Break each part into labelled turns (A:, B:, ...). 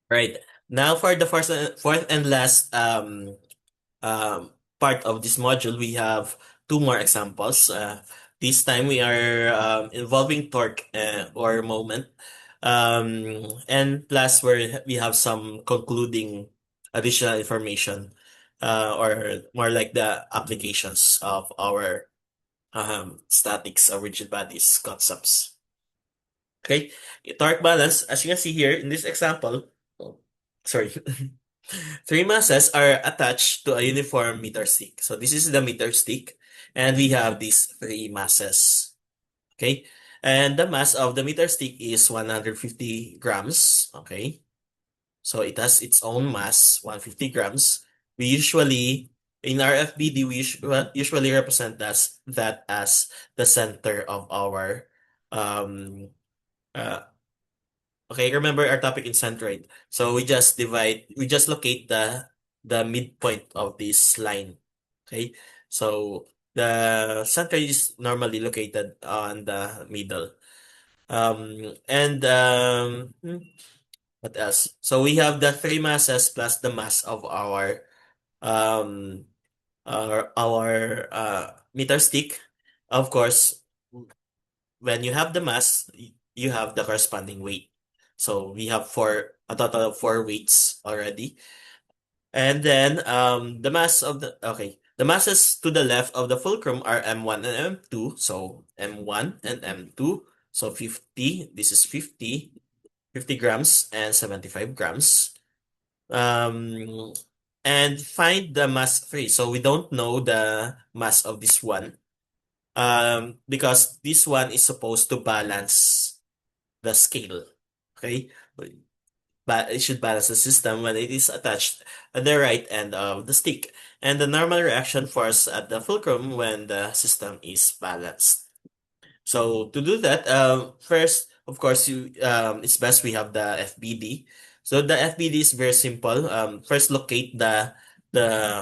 A: Right. Now for the fourth and last um, part of this module, we have two more examples. This time we are involving torque or moment. And plus we have some concluding additional information or more like the applications of our statics or rigid bodies concepts. Okay, torque balance, as you can see here in this example, oh, sorry, three masses are attached to a uniform meter stick. So this is the meter stick, and we have these three masses. Okay, and the mass of the meter stick is 150 grams. Okay, so it has its own mass, 150 grams. We usually, in our FBD, we usually represent that as the center of our um, uh, okay, remember our topic in centroid. So we just locate the midpoint of this line. Okay, so the centroid is normally located on the middle. And what else? So we have the three masses plus the mass of um our meter stick. Of course, when you have the mass, you have the corresponding weight. So we have a total of four weights already. And then the masses to the left of the fulcrum are M1 and M2. So M1 and M2. So 50, this is 50 grams and 75 grams. Um, and find the mass three. So we don't know the mass of this one. Because this one is supposed to balance the scale. Okay? But it should balance the system when it is attached at the right end of the stick. And the normal reaction force at the fulcrum when the system is balanced. So to do that, first, of course, it's best we have the FBD. So the FBD is very simple. First, locate the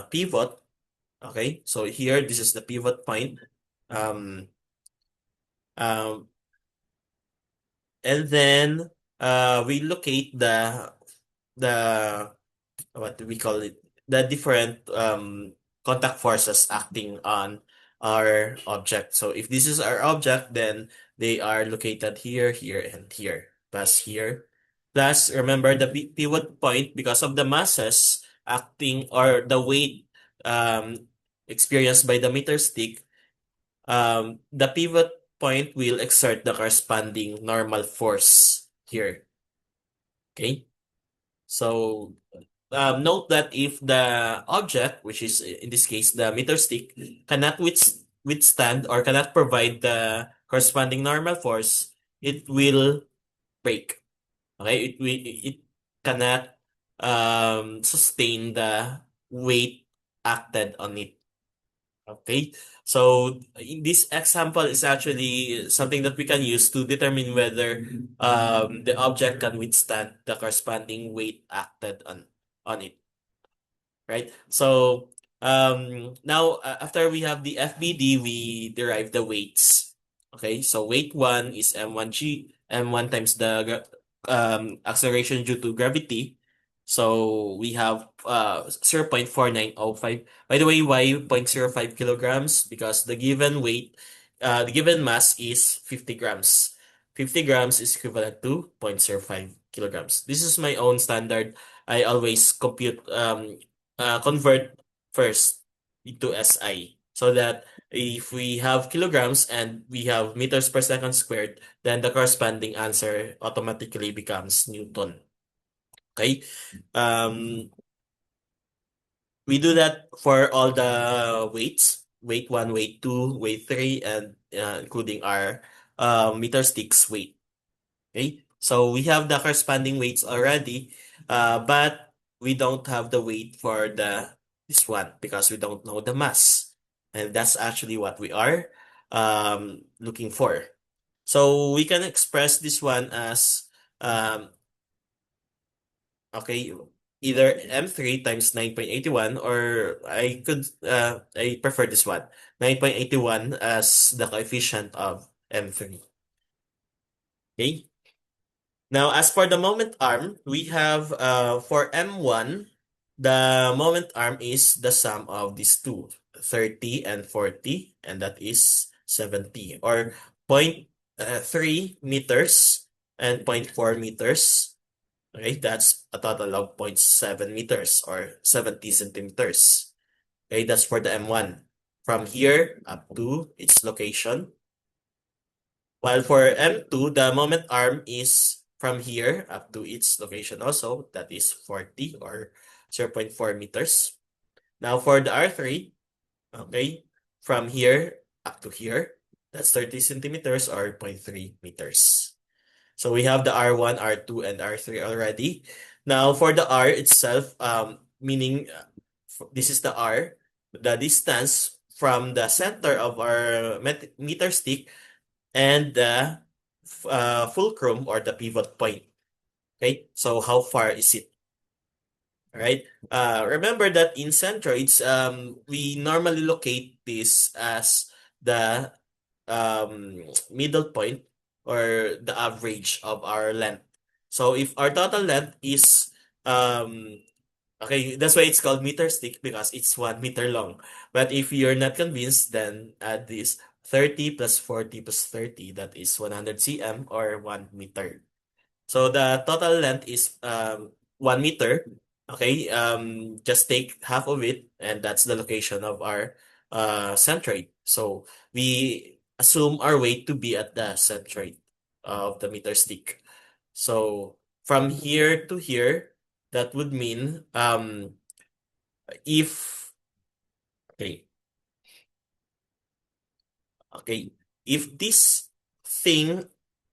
A: pivot. Okay, so here this is the pivot point. Um, um, and then we locate the what do we call it? The different contact forces acting on our object. So if this is our object, then they are located here, here, and here, plus here. Plus, remember the pivot point because of the masses acting or the weight um, experienced by the meter stick. The pivot point will exert the corresponding normal force here. Okay, so note that if the object, which is in this case the meter stick, cannot withstand or cannot provide the corresponding normal force, it will break. Okay, it cannot sustain the weight acted on it. Okay, so in this example is actually something that we can use to determine whether the object can withstand the corresponding weight acted on it, right? So now after we have the FBD, we derive the weights. Okay, so weight one is M1 times the acceleration due to gravity. So we have 0.4905. By the way, why 0.05 kilograms? Because the given mass is 50 grams. 50 grams is equivalent to 0.05 kilograms. This is my own standard. I always convert first into SI so that if we have kilograms and we have meters per second squared, then the corresponding answer automatically becomes Newton. Okay? Um, we do that for all the weights, weight 1, weight 2, weight 3, and including our meter sticks weight. Okay? So we have the corresponding weights already, but we don't have the weight for this one because we don't know the mass. And that's actually what we are looking for. So we can express this one as um, okay, either M3 times 9.81 or I prefer this one, 9.81 as the coefficient of M3. Okay? Now, as for the moment arm, we have for M1, the moment arm is the sum of these two, 30 and 40, and that is 70, or point 0.3 meters and 0.4 meters. Okay, that's a total of 0.7 meters or 70 centimeters. Okay, that's for the M1. From here up to its location. While for M2, the moment arm is from here up to its location also. That is 40 or 0.4 meters. Now for the R3, okay, from here up to here, that's 30 centimeters or zero point 0.3 meters. So we have the R1, R2, and R3 already. Now for the R itself, meaning this is the R, the distance from the center of our meter stick and the fulcrum or the pivot point. Okay, so how far is it? All right. Remember that in centroids, we normally locate this as the middle point or the average of our length. So if our total length is okay, that's why it's called meter stick because it's 1 meter long. But if you're not convinced, then add this 30 plus 40 plus 30, that is 100 cm or 1 meter. So the total length is 1 meter. Okay, just take half of it, and that's the location of our centroid. So we assume our weight to be at the centroid of the meter stick. So from here to here, that would mean if okay, okay, if thing,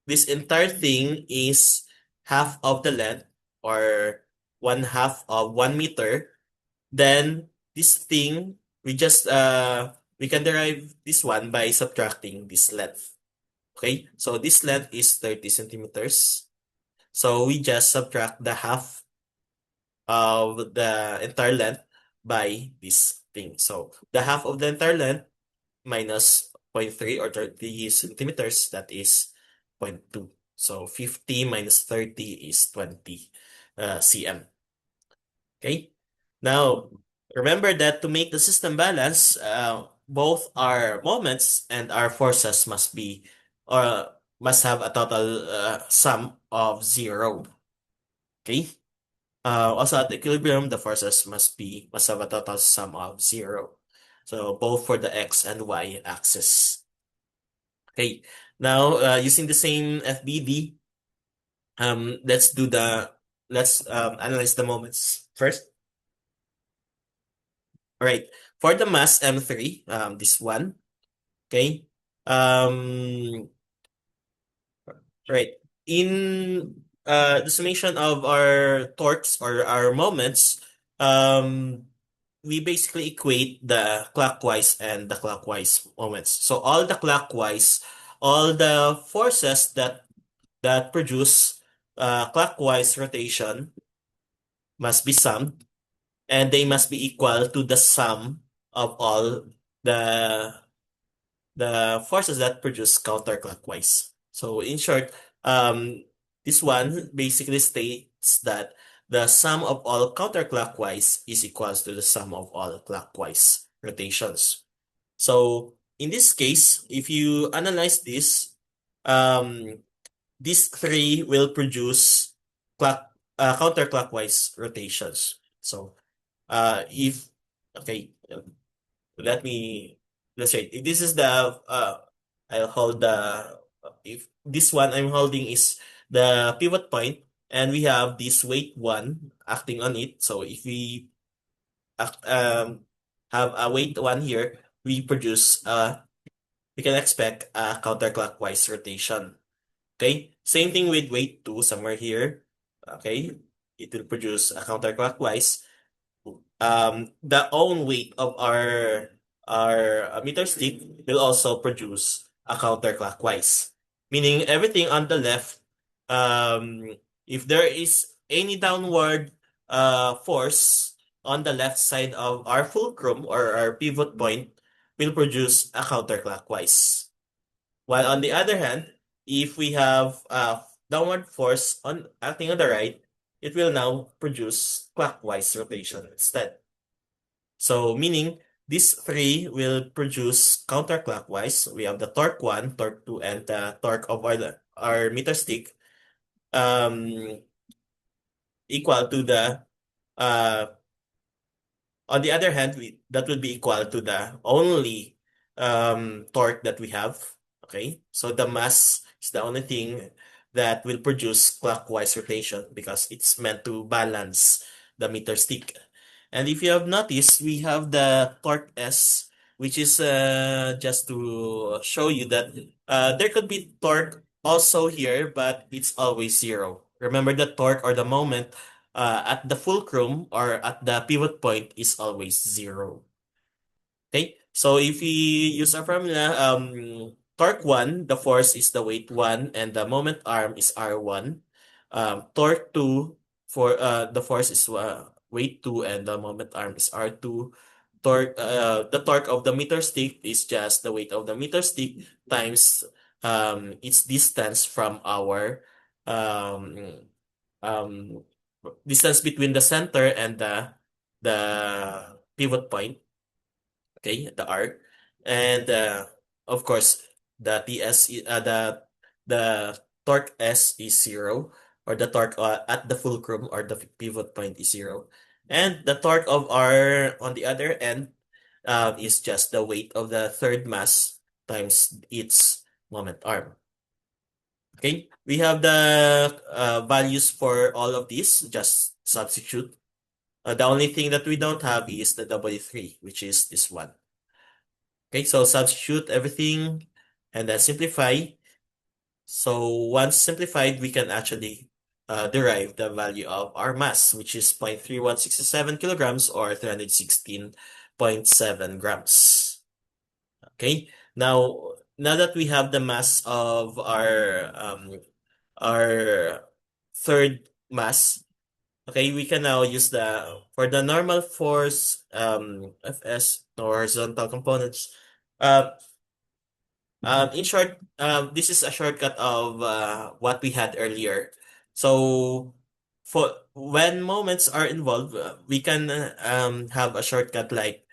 A: this entire thing is half of the length or one half of 1 meter, then this thing we can derive this one by subtracting this length. Okay, so this length is 30 centimeters. So we just subtract the half of the entire length by this thing. So the half of the entire length minus zero point 0.3 or 30 centimeters, that is zero point 0.2. So 50 minus 30 is 20 cm. Okay. Now, remember that to make the system balance, both our moments and our forces must have a total sum of 0. Okay. Also at equilibrium, the forces must have a total sum of 0. So both for the x and y axis. Okay. Now, using the same FBD, let's analyze the moments first. All right. For the mass M3, this one, okay. Um, right. In the summation of our torques or our moments, um, we basically equate the clockwise and the clockwise moments. So all the forces that produce clockwise rotation must be summed, and they must be equal to the sum of all the forces that produce counterclockwise. So in short, this one basically states that the sum of all counterclockwise is equals to the sum of all clockwise rotations. So in this case, if you analyze this, um, these three will produce counterclockwise rotations. So if okay, let me let's say if this is the I'll hold the if this one I'm holding is the pivot point, and we have this weight one acting on it. So if we act, have a weight one here, we can expect a counterclockwise rotation. Okay, same thing with weight two somewhere here. Okay, it will produce a counterclockwise. The own weight of our meter stick will also produce a counterclockwise, meaning everything on the left, if there is any downward force on the left side of our fulcrum or our pivot point, will produce a counterclockwise. While on the other hand, if we have downward force on acting on the right, it will now produce clockwise rotation instead. So meaning these three will produce counterclockwise. We have the torque 1, torque 2, and the torque of our meter stick um, equal to the uh, on the other hand, that would be equal to the only torque that we have. Okay, so the mass is the only thing that will produce clockwise rotation because it's meant to balance the meter stick. And if you have noticed, we have the torque S, which is just to show you that there could be torque also here, but it's always zero. Remember the torque or the moment at the fulcrum or at the pivot point is always zero. Okay, so if we use our formula, torque 1, the force is the weight 1, and the moment arm is R1. Torque 2, for the force is weight 2, and the moment arm is R2. The torque of the meter stick is just the weight of the meter stick times its distance from our um, um, distance between the center and the pivot point, okay, the R, and of course the the torque S is zero, or the torque at the fulcrum or the pivot point is zero, and the torque of R on the other end is just the weight of the third mass times its moment arm. Okay, we have the values for all of these. Just substitute. The only thing that we don't have is the W3, which is this one. Okay, so substitute everything and then simplify. So once simplified, we can actually derive the value of our mass, which is 0.3167 kilograms or 316.7 grams. Okay, now that we have the mass of our third mass, okay, we can now use the for the normal force Fs horizontal components. Uh, in short, this is a shortcut of what we had earlier. So for when moments are involved, we can have a shortcut like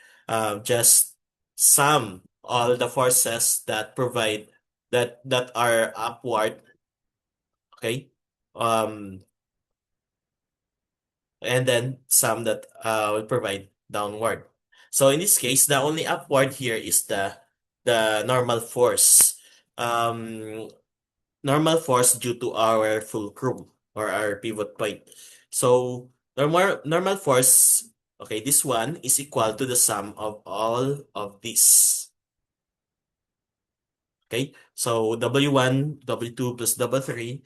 A: just sum all the forces that provide that are upward, okay? Um, and then some that will provide downward. So in this case, the only upward here is the normal force. Um, Normal force due to our fulcrum or our pivot point. So normal force, okay, this one is equal to the sum of all of these. Okay, so W1, W2 plus W3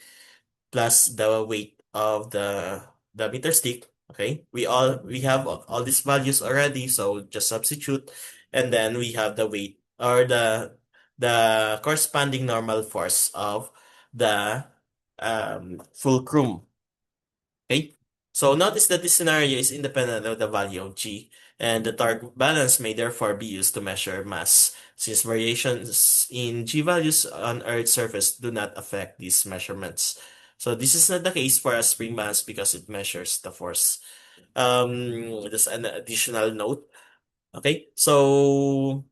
A: plus the weight of the meter stick. Okay, we have all these values already, so just substitute, and then we have the weight or the corresponding normal force of the fulcrum. Okay, so notice that this scenario is independent of the value of G, and the torque balance may therefore be used to measure mass, since variations in G values on Earth's surface do not affect these measurements. So this is not the case for a spring balance because it measures the force. Just an additional note. Okay, so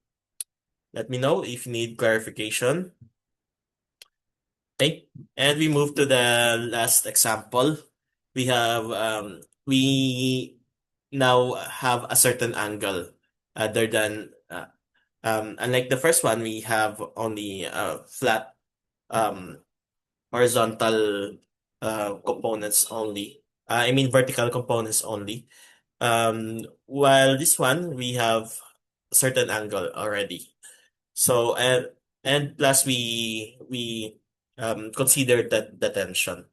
A: let me know if you need clarification. Okay, and we move to the last example. We now have a certain angle other than unlike the first one, we have only flat um horizontal components only. I mean vertical components only. While this one we have a certain angle already. So and plus we consider that the tension,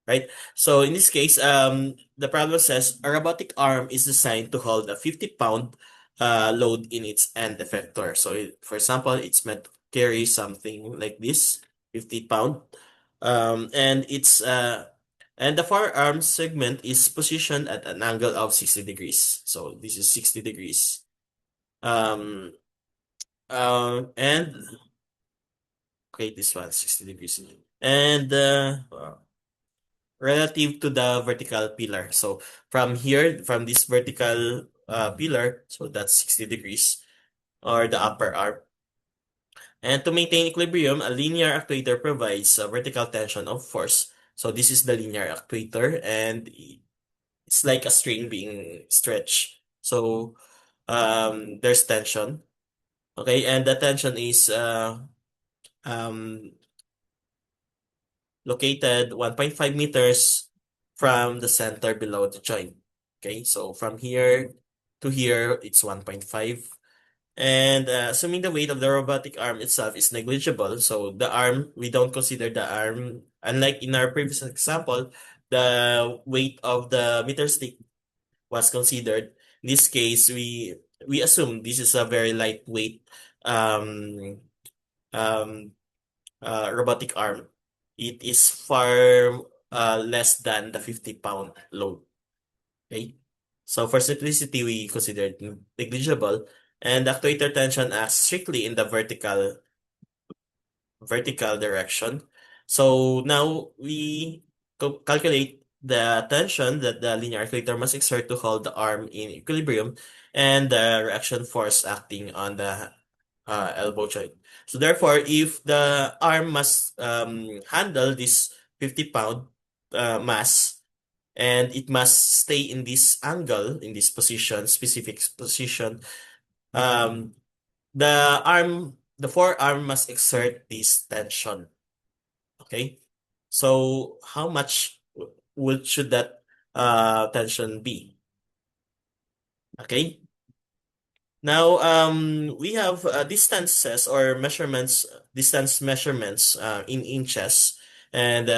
A: right? So in this case, the problem says a robotic arm is designed to hold a 50-pound load in its end effector. So for example, it's meant to carry something like this, 50 pound. And and the forearm segment is positioned at an angle of 60 degrees. So this is 60 degrees. Um, and okay, this one 60 degrees. and relative to the vertical pillar. So from here, from this vertical pillar, so that's 60 degrees, or the upper arm. And to maintain equilibrium, a linear actuator provides a vertical tension of force. So this is the linear actuator, and it's like a string being stretched. So there's tension. Okay, and the tension is um, located 1.5 meters from the center below the joint. Okay, so from here to here, it's 1.5. And assuming the weight of the robotic arm itself is negligible, so the arm, we don't consider the arm, unlike in our previous example, the weight of the meter stick was considered. In this case, we assume this is a very lightweight um, um, robotic arm. It is far less than the 50-pound load. Okay? So for simplicity, we consider it negligible, and the actuator tension acts strictly in the vertical direction. So now we calculate the tension that the linear actuator must exert to hold the arm in equilibrium and the reaction force acting on the elbow joint. So therefore, if the arm must handle this 50-pound mass, and it must stay in this angle, in this position, specific position, um, the forearm must exert this tension. Okay? So how much would should that tension be? Okay? Now, we have distances or measurements, distance measurements in inches. And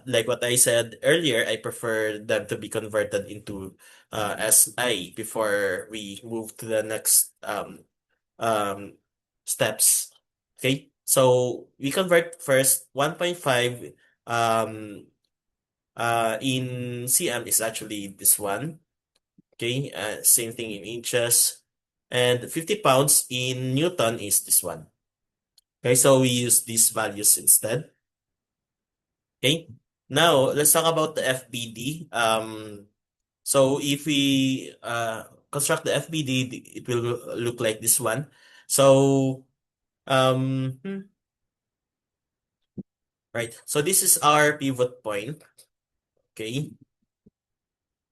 A: like what I said earlier, I prefer them to be converted into SI before we move to the next um, steps. Okay, so we convert first 1.5 um, in cm is actually this one. Okay, same thing in inches. And 50 pounds in Newton is this one. Okay, so we use these values instead. Okay, now let's talk about the FBD. So if we construct the FBD, it will look like this one. So, right. So this is our pivot point. Okay.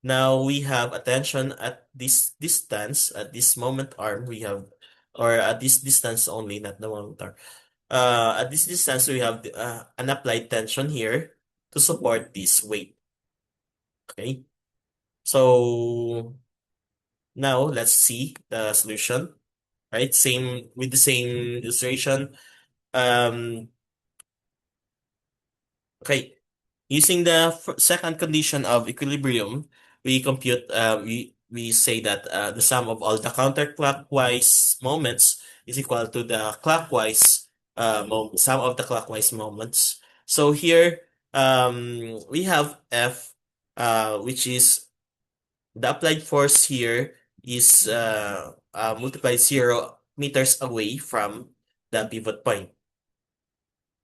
A: Now we have attention at this distance, at this moment arm, we have, or at this distance only, not the moment arm. At this distance, we have an applied tension here to support this weight. Okay. So now let's see the solution. Right. Same with the same illustration. Um, okay. Using the second condition of equilibrium, we compute, we say that the sum of all the counterclockwise moments is equal to the clockwise sum of the clockwise moments. So here, we have F, which is the applied force here is multiplied 0 meters away from the pivot point.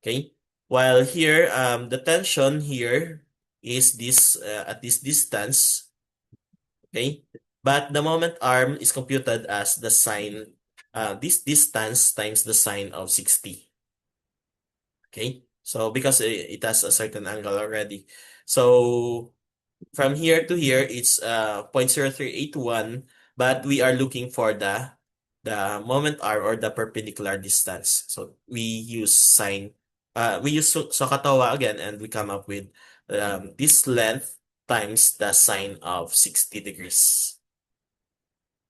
A: Okay. While here, the tension here is this at this distance. Okay. But the moment arm is computed as the sine, this distance times the sine of 60. Okay. So because it has a certain angle already. So from here to here, it's 0.0381, but we are looking for the moment arm or the perpendicular distance. So we use sine, we use SOHCAHTOA again, and we come up with this length times the sine of 60 degrees.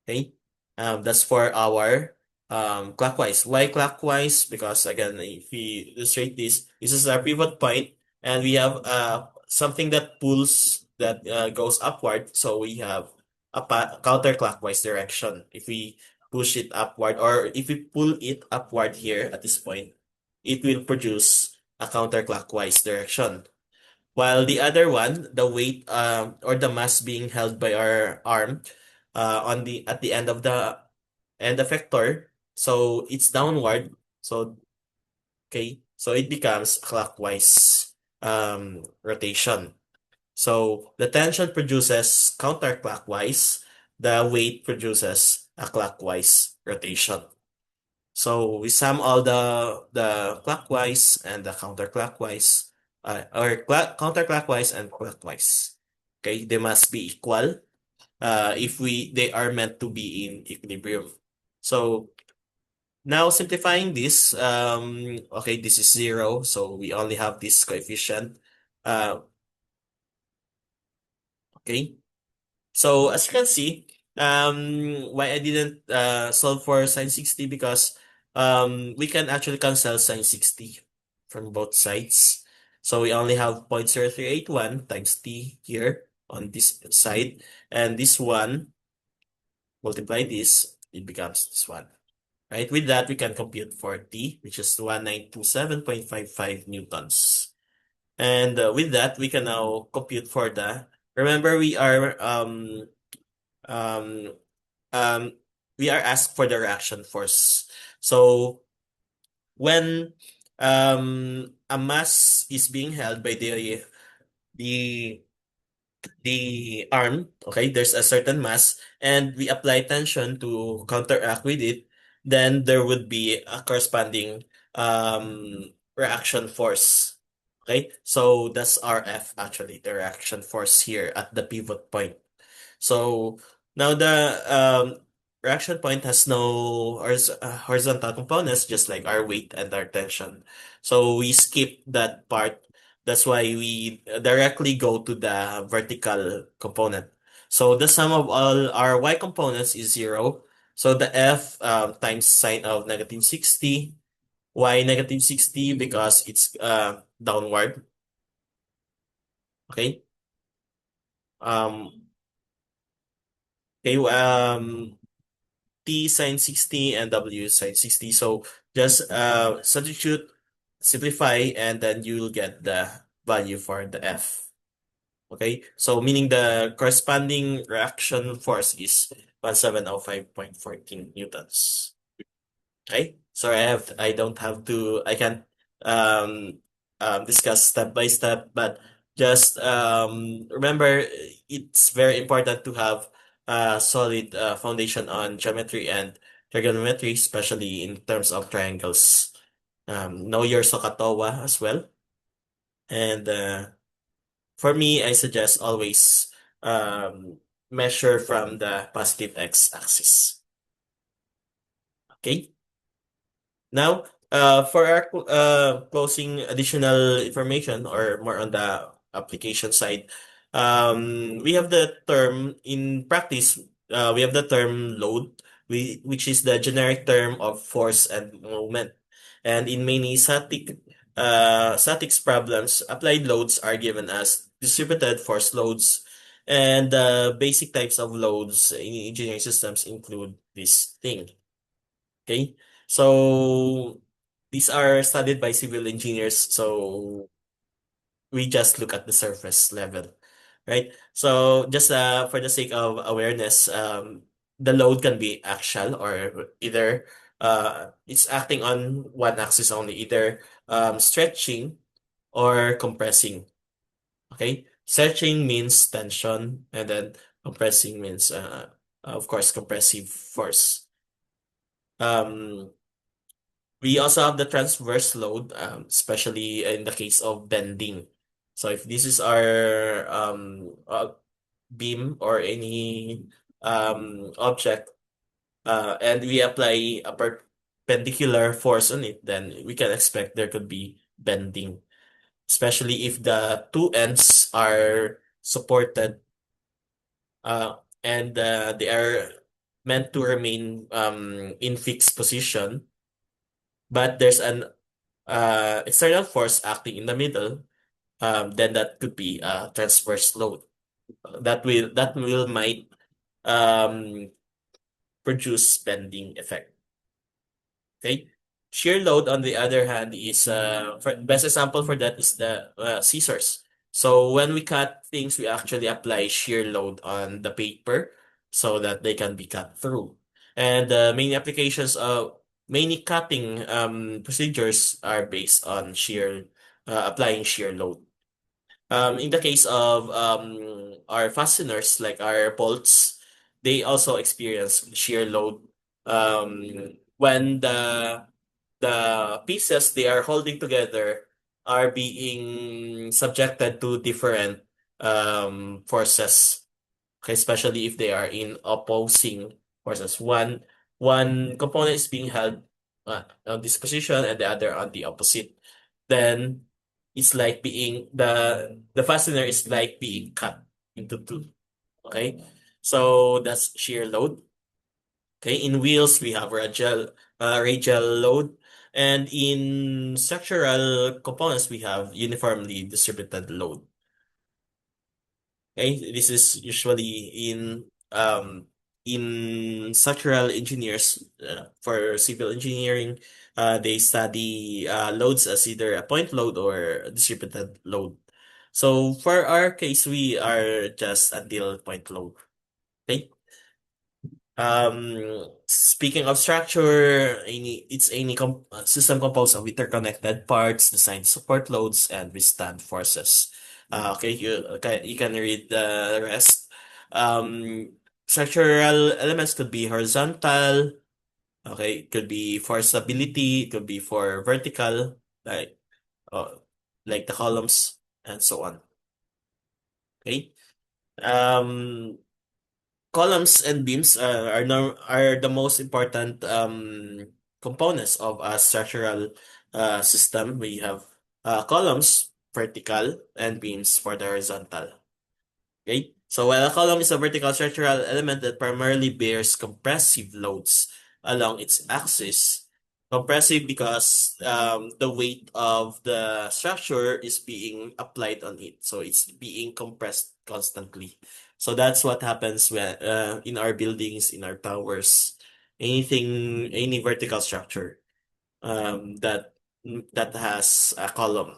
A: Okay, that's for our clockwise. Why clockwise? Because again, if we illustrate this, this is our pivot point, and we have something that pulls that goes upward. So we have a counterclockwise direction. If we push it upward, or if we pull it upward here at this point, it will produce a counterclockwise direction. While the other one, the weight or the mass being held by our arm on the at the end of the end effector, so it's downward. So okay, So it becomes clockwise rotation. So the tension produces counterclockwise, the weight produces a clockwise rotation. So we sum all the clockwise and the counterclockwise, or counterclockwise and clockwise. Okay, they must be equal. If they are meant to be in equilibrium. So now simplifying this, okay, this is zero, so we only have this coefficient. Uh, okay. So as you can see, why I didn't solve for sine 60, because we can actually cancel sine 60 from both sides. So we only have 0.0381 times t here on this side, and this one, multiply this, it becomes this one. Right? With that, we can compute for t, which is 1927.55 newtons. And with that, we can now compute for remember um, um, we are asked for the reaction force. So when a mass is being held by the the arm, okay, there's a certain mass, and we apply tension to counteract with it, then there would be a corresponding reaction force. Okay, so that's RF actually, the reaction force here at the pivot point. So now the reaction point has no horizontal components, just like our weight and our tension. So we skip that part. That's why we directly go to the vertical component. So the sum of all our y components is zero. So the F times sine of negative 60, y negative 60 because it's downward. Okay. Um, okay. T sine 60 and W sine 60. So just substitute, simplify, and then you'll get the value for the F. Okay, so meaning the corresponding reaction force is 1705.14 newtons. Okay, so I don't have to, I can um, discuss step by step, but just remember it's very important to have a solid foundation on geometry and trigonometry, especially in terms of triangles. Know your SOHCAHTOA as well. And for me, I suggest always measure from the positive x-axis. Okay? Now, for our closing additional information or more on the application side, we have the term in practice, we have the term load, which is the generic term of force and moment. And in many statics problems, applied loads are given as distributed force loads. And the basic types of loads in engineering systems include this thing. Okay, so these are studied by civil engineers, so we just look at the surface level, right? So just for the sake of awareness, the load can be axial or either it's acting on one axis only, either stretching or compressing. Okay, stretching means tension, and then compressing means of course compressive force. Um, We also have the transverse load, especially in the case of bending. So if this is our beam or any object, and we apply a perpendicular force on it, then we can expect there could be bending, especially if the two ends are supported, and they are meant to remain in fixed position, but there's an external force acting in the middle, then that could be a transverse load. That will might um, produce bending effect. Okay. Shear load, on the other hand, is best example for that is the scissors. So when we cut things, we actually apply shear load on the paper so that they can be cut through. And the main applications of many cutting procedures are based on applying shear load. In the case of our fasteners, like our bolts, they also experience shear load when the pieces they are holding together are being subjected to different forces. Okay, especially if they are in opposing forces. One component is being held on this position and the other on the opposite. Then it's like the fastener is like being cut into two. Okay, so that's shear load. Okay, in wheels we have radial load, and in structural components we have uniformly distributed load. Okay, this is usually in structural engineers for civil engineering. They study loads as either a point load or a distributed load. So for our case, we are just until point load. Okay. Speaking of structure, any system composed of interconnected parts designed to support loads and withstand forces. Okay, you can read the rest. Structural elements could be horizontal. Okay, it could be for stability. It could be for vertical, like uh, like the columns and so on. Okay. Um, Columns and beams are no, are the most important components of a structural system. We have columns, vertical, and beams for the horizontal. Okay? So while a column is a vertical structural element that primarily bears compressive loads along its axis, compressive because the weight of the structure is being applied on it. So it's being compressed constantly. So that's what happens when in our buildings, in our towers, any vertical structure that has a column.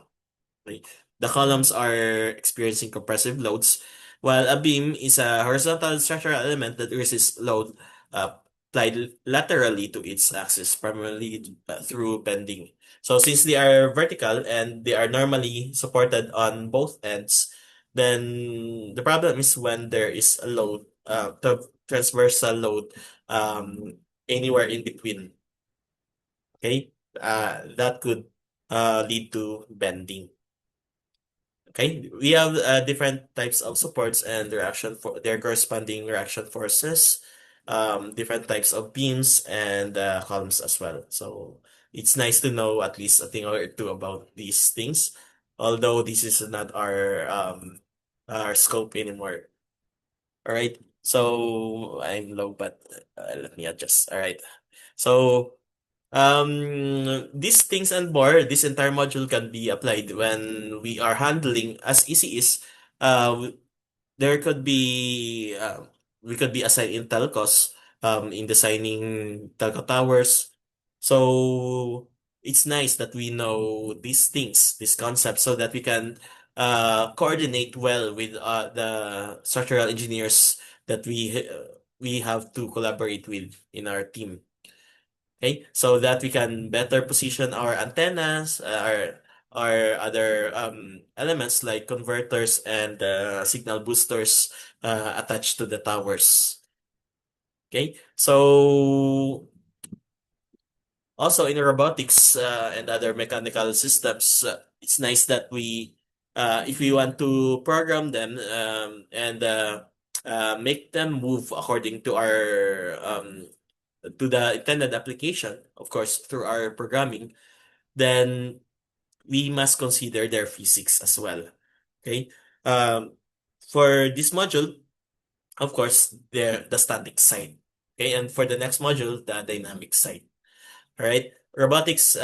A: Right? The columns are experiencing compressive loads, while a beam is a horizontal structural element that resists load applied laterally to its axis, primarily through bending. So since they are vertical and they are normally supported on both ends, then the problem is when there is a load, transversal load, anywhere in between. Okay, that could lead to bending. Okay, we have different types of supports and reaction for their corresponding reaction forces, different types of beams and columns as well. So it's nice to know at least a thing or two about these things, although this is not our scope anymore. All right, so I'm low, but let me adjust. All right, so. These things and more, this entire module can be applied when we are handling as easy as uh, there could be we could be assigned in telcos in designing telco towers. So it's nice that we know these things, these concepts, so that we can coordinate well with the structural engineers that we have to collaborate with in our team. Okay, so that we can better position our antennas, our other elements like converters and signal boosters attached to the towers. Okay, so also in robotics and other mechanical systems, it's nice that if we want to program them and make them move according to our to the intended application, of course, through our programming, then we must consider their physics as well. Okay. Um, for this module, of course, the static side. Okay, and for the next module, the dynamic side. All right. Robotics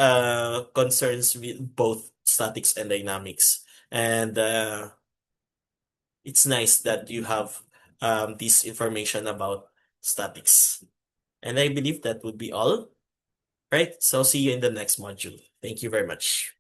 A: concerns with both statics and dynamics, and it's nice that you have this information about statics. And I believe that would be all. Right. So see you in the next module. Thank you very much.